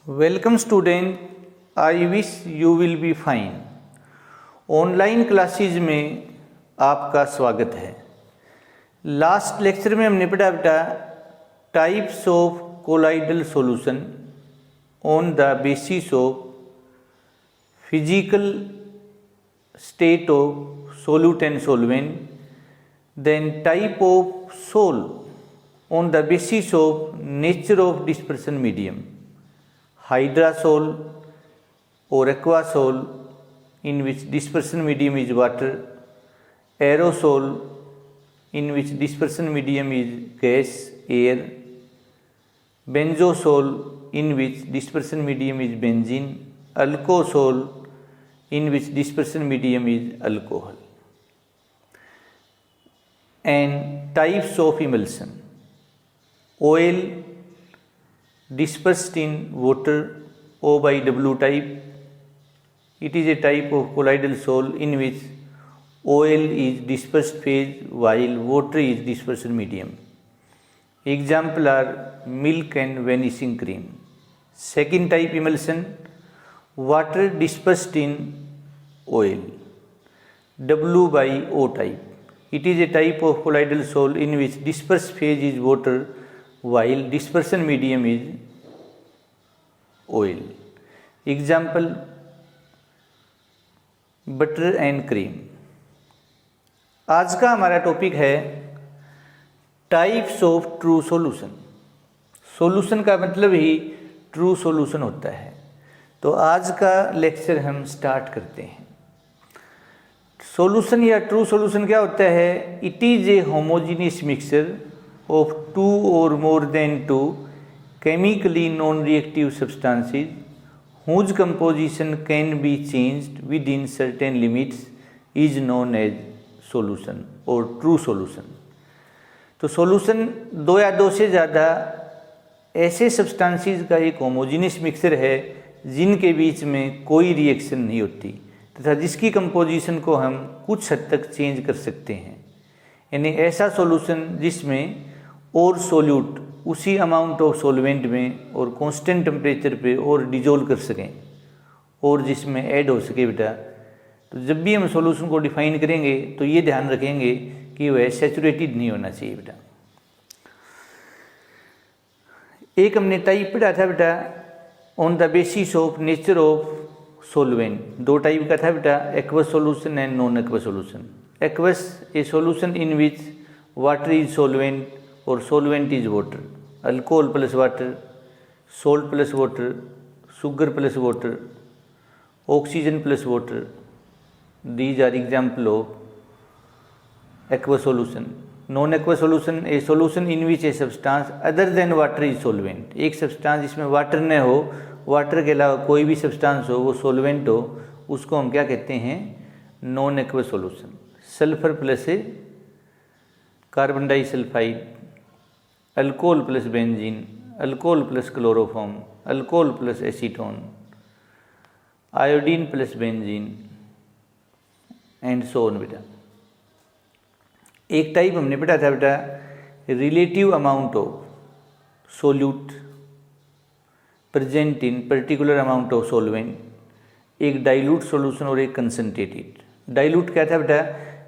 Welcome student, I wish you will be fine. Online classes में आपका स्वागत है। लास्ट लेक्चर में हमने पढ़ा बेटा types of colloidal solution on the basis of physical state of solute and solvent, then type of sol on the basis of nature of dispersion medium, hydrosol or aquasol in which dispersion medium is water, aerosol in which dispersion medium is gas, air, benzosol in which dispersion medium is benzene, alcohol in which dispersion medium is alcohol. And types of emulsion: oil dispersed in water, O by W type. It is a type of colloidal sol in which oil is dispersed phase while water is dispersion medium. Example are milk and vanishing cream. Second type emulsion, water dispersed in oil, W by O type. It is a type of colloidal sol in which dispersed phase is water while dispersion medium is oil. Example butter and cream. आज का हमारा topic है types of true solution. Solution का मतलब ही true solution होता है। तो आज का लेक्चर हम स्टार्ट करते हैं। सॉल्यूशन या ट्रू सॉल्यूशन क्या होता है? It is a homogeneous mixture of two or more than two chemically non-reactive substances whose composition can be changed within certain limits is known as solution or true solution। तो solution दो या दो से ज़्यादा ऐसे सब्सटेंसेस का एक homogeneous mixture है जिनके बीच में कोई रिएक्शन नहीं होती तथा जिसकी कंपोजिशन को हम कुछ हद तक चेंज कर सकते हैं। यानी ऐसा सॉल्यूशन जिसमें और सोल्यूट उसी अमाउंट ऑफ सॉल्वेंट में और कांस्टेंट टेम्परेचर पे और डिजोल्व कर सकें और जिसमें ऐड हो सके बेटा। तो जब भी हम सॉल्यूशन को डिफाइन करेंगे तो ये ध्यान रखेंगे कि वह सैचुरेटेड नहीं होना चाहिए बेटा। एक हमने टाइप पढ़ा था बेटा on the basis of nature of solvent. दो टाइप का था बेटा, aqueous solution and non aqueous solution. Aqueous A solution in which water is solvent और solvent is water, alcohol plus water, salt plus water, sugar plus water, oxygen plus water. These are example of aqueous solution. Non-aqueous solution, a solution in which a substance other than water is solvent. एक substance जिसमें water न हो, water के अलावा कोई भी substance हो, वो सोलवेंट हो, उसको हम क्या कहते हैं? Non aqueous solution. Sulphur plus carbon disulphide, alcohol plus benzene, alcohol plus chloroform, alcohol plus acetone, iodine plus benzene and so on बेटा। एक टाइप हमने पढ़ा था बेटा relative amount of solute present in particular amount of solvent. एक dilute solution और एक concentrated. Dilute क्या था बेटा?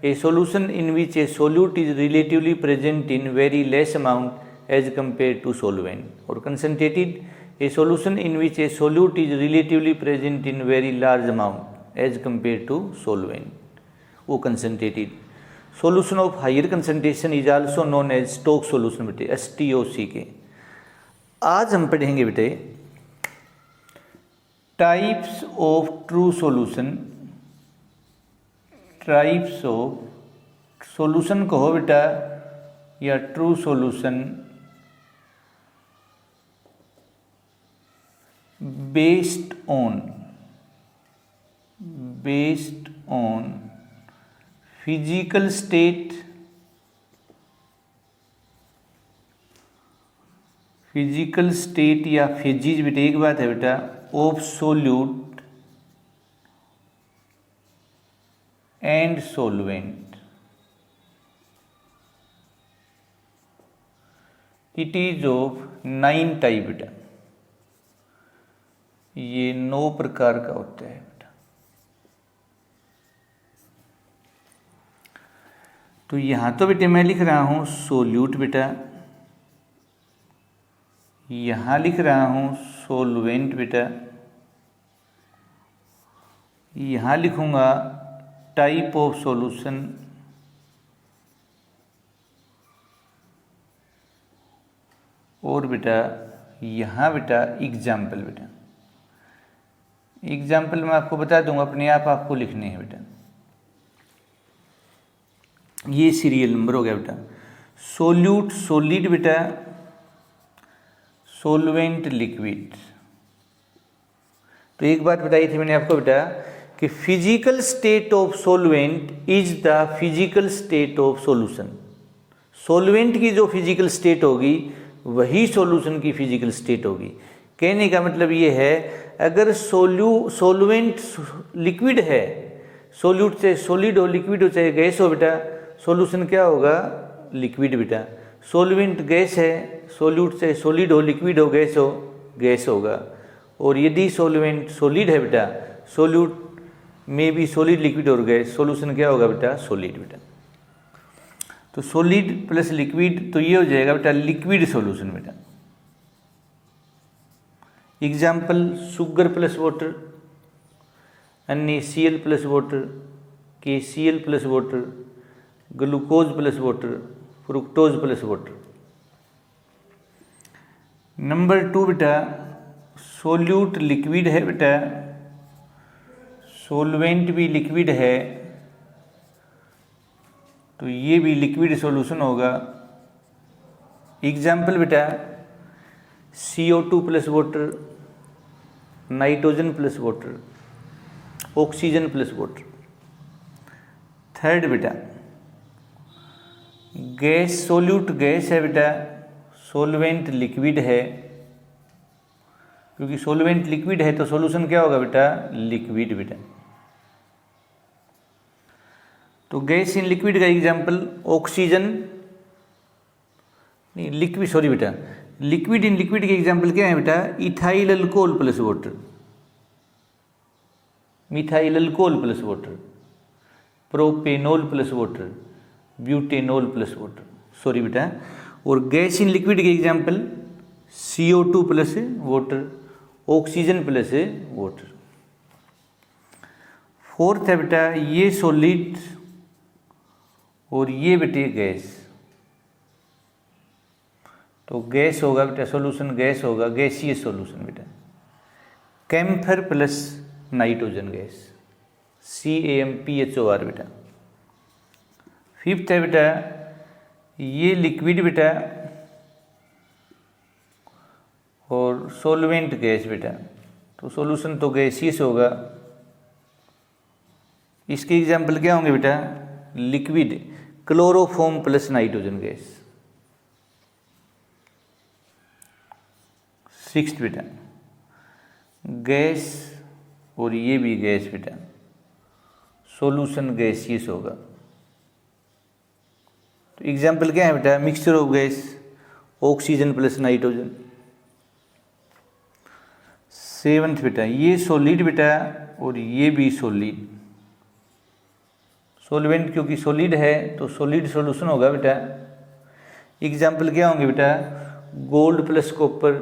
ए solution in which A solute is relatively present in very less amount as compared to solvent, or concentrated a solution in which a solute is relatively present in very large amount as compared to solvent, वो concentrated। solution of higher concentration is also known as Stokes solution बेटे, STOCK। आज हम पढ़ेंगे बेटे types of true solution. Types of solution कहो बेटा या true solution based on physical state या फेजिज बेटा। एक बात है बेटा of solute and solvent. It is of 9 type बेटा। 9 प्रकार का होता है बेटा। तो यहाँ तो बेटे मैं लिख रहा हूँ सोल्यूट बेटा, यहाँ लिख रहा हूँ सोलवेंट बेटा, यहाँ लिखूँगा टाइप ऑफ सॉल्यूशन, और बेटा यहाँ बेटा एग्जाम्पल। बेटा एग्जाम्पल मैं आपको बता दूंगा, अपने आप आपको लिखने हैं बेटा। ये सीरियल नंबर हो गया बेटा। सोल्यूट सॉलिड बेटा, सोलवेंट लिक्विड। तो एक बात बताई थी मैंने आपको बेटा कि physical state of solvent is the physical state of solution. Solvent की जो फिजिकल स्टेट होगी वही सॉल्यूशन की फिजिकल स्टेट होगी। कहने का मतलब ये है, अगर सोलवेंट लिक्विड है, सोल्यूट से सॉलिड हो, लिक्विड हो, चाहे गैस हो बेटा, सॉल्यूशन क्या होगा? लिक्विड बेटा। सोलवेंट गैस है, सोल्यूट से सॉलिड हो, लिक्विड हो, गैस होगा। और यदि सोलवेंट सॉलिड है बेटा, सोल्यूट में भी सॉलिड, लिक्विड और गैस, सॉल्यूशन क्या होगा बेटा? सॉलिड बेटा। तो सॉलिड प्लस लिक्विड, तो ये हो जाएगा बेटा लिक्विड सॉल्यूशन बेटा। Example sugar plus water, NaCl plus water, KCl plus water, glucose plus water, fructose plus water. Number 2 बेटा सोल्यूट लिक्विड है बेटा, सोलवेंट भी लिक्विड है, तो ये भी लिक्विड सॉल्यूशन होगा। एग्जाम्पल बेटा CO2 plus water, nitrogen plus water, oxygen plus water. Third बेटा गैस, सोल्यूट गैस है बेटा, सोलवेंट लिक्विड है, क्योंकि सोलवेंट लिक्विड है तो सॉल्यूशन क्या होगा बेटा? लिक्विड बेटा। तो गैस इन लिक्विड का एग्जाम्पल ऑक्सीजन, नहीं लिक्विड, सॉरी बेटा, लिक्विड इन लिक्विड के एग्जाम्पल क्या है बेटा? Ethyl alcohol plus water, methyl alcohol plus water, propanol plus water, butanol plus water, sorry बेटा। और गैस इन लिक्विड के example CO2 plus water, oxygen plus water. Fourth है बेटा ये सॉलिड और ये बेटे गैस, तो गैस होगा बेटा, सॉल्यूशन गैस होगा, गैसीय सॉल्यूशन बेटा। Camphor plus nitrogen gas, CampHOR बेटा। फिफ्थ है बेटा ये लिक्विड बेटा और सॉल्वेंट गैस बेटा, तो सॉल्यूशन तो गैसीय होगा। इसके एग्जाम्पल क्या होंगे बेटा? Liquid chloroform plus nitrogen gas. Sixth बेटा गैस और ये भी गैस बेटा, सॉल्यूशन गैसियस होगा। तो एग्जाम्पल क्या है बेटा? Mixture of gas, oxygen plus nitrogen. Seventh बेटा ये सॉलिड बेटा और ये भी सॉलिड, सॉल्वेंट क्योंकि सॉलिड है तो सॉलिड सॉल्यूशन होगा बेटा। एग्जाम्पल क्या होंगे बेटा? Gold plus copper,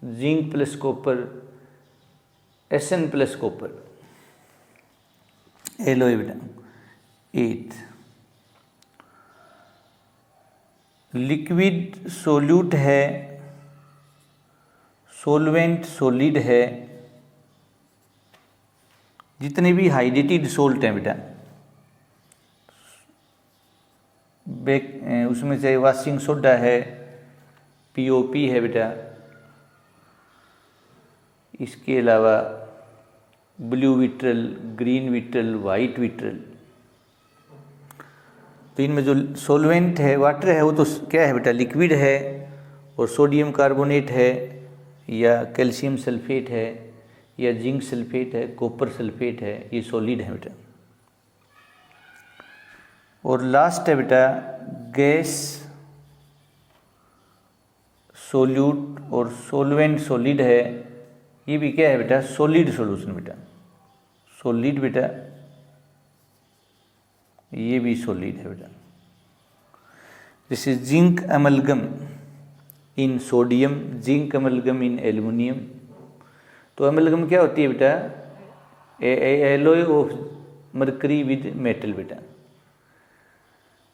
zinc plus copper, Sn plus copper. Alloy बेटा। 8 लिक्विड सोल्यूट है, सोलवेंट सॉलिड है, जितने भी हाइड्रेटेड सोल्ट हैं बेटा, उसमें चाहे वॉशिंग सोडा है, POP है बेटा, इसके अलावा blue vitriol, green vitriol, white vitriol. तो इनमें जो सॉल्वेंट है, वाटर है, वो तो क्या है बेटा? लिक्विड है। और सोडियम कार्बोनेट है या कैल्शियम सल्फेट है या जिंक सल्फेट है, कॉपर सल्फेट है, ये सॉलिड है बेटा। और लास्ट है बेटा गैस, सोल्यूट और सॉल्वेंट सॉलिड है, ये भी क्या है बेटा, सॉलिड सॉल्यूशन बेटा, सॉलिड बेटा, ये भी सॉलिड है बेटा। जैसे जिंक अमलगम इन सोडियम, जिंक अमलगम इन एल्युमिनियम। तो अमलगम क्या होती है बेटा, alloy of mercury with metal बेटा।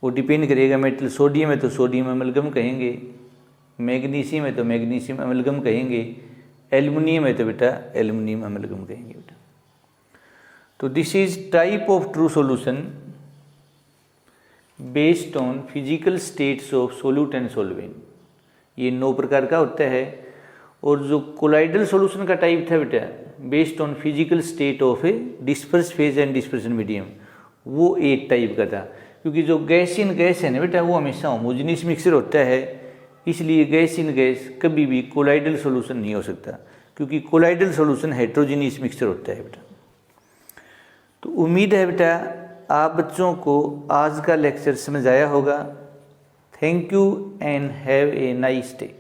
वो डिपेंड करेगा, मेटल सोडियम है तो सोडियम अमलगम कहेंगे, मैग्नीशियम है तो मैग्नीशियम अमलगम कहेंगे, एल्युमिनियम है तो बेटा एल्युमिनियम अमलगम कहेंगे बेटा। तो this is type of true solution based on physical states of solute and solvent. ये 9 प्रकार का होता है। और जो कोलाइडल सॉल्यूशन का टाइप था बेटा, based on physical state of A disperse phase and dispersion medium, वो 8 टाइप का था। क्योंकि जो गैस इन गैस है ना बेटा, वो हमेशा होमोजेनियस मिक्सचर होता है, इसलिए गैस इन गैस कभी भी कोलाइडल सॉल्यूशन नहीं हो सकता, क्योंकि कोलाइडल सॉल्यूशन हेट्रोजीनियस मिक्सचर होता है बेटा। तो उम्मीद है बेटा आप बच्चों को आज का लेक्चर समझ आया होगा। Thank you and have a nice day.